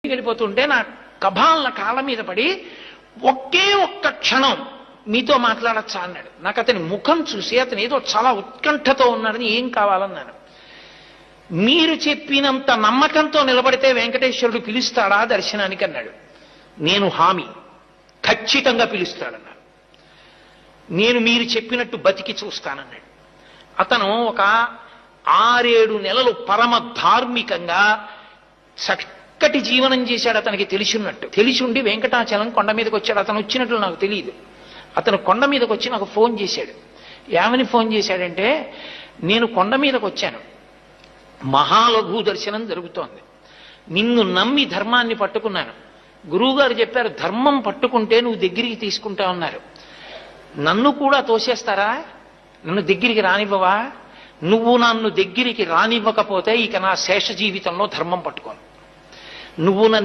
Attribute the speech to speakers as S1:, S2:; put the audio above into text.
S1: వెళ్ళిపోతుంటే నా కబాలన కాళ్ళ మీద పడి ఒకే ఒక్క క్షణం మీతో మాట్లాడచ్చా అన్నాడు. నాకు అతని ముఖం చూసి అతను ఏదో చాలా ఉత్కంఠతో ఉన్నాడని, ఏం కావాలన్నాను. మీరు చెప్పినంత నమ్మకంతో నిలబడితే వెంకటేశ్వరుడు పిలుస్తాడా దర్శనానికి అన్నాడు. నేను హామీ, ఖచ్చితంగా పిలుస్తాడన్నాడు. నేను మీరు చెప్పినట్టు బతికి చూస్తానన్నాడు. అతను ఒక 6-7 నెలలు పరమ ధార్మికంగా చక్కటి జీవనం చేశాడు. అతనికి తెలిసి ఉండి వెంకటాచలం కొండ మీదకి వచ్చాడు. అతను వచ్చినట్లు నాకు తెలియదు. అతను కొండ మీదకి వచ్చి నాకు ఫోన్ చేశాడు. ఏమని ఫోన్ చేశాడంటే, నేను కొండ మీదకి వచ్చాను, మహాలఘు దర్శనం జరుగుతోంది, నిన్ను నమ్మి ధర్మాన్ని పట్టుకున్నాను, గురువుగారు చెప్పారు ధర్మం పట్టుకుంటే నువ్వు దగ్గరికి తీసుకుంటా ఉన్నారు, నన్ను కూడా తోసేస్తారా, నన్ను దగ్గరికి రానివ్వవా, నువ్వు నన్ను దగ్గరికి రానివ్వకపోతే ఇక నా శేష జీవితంలో ధర్మం పట్టుకోను, నువ్వు నన్ను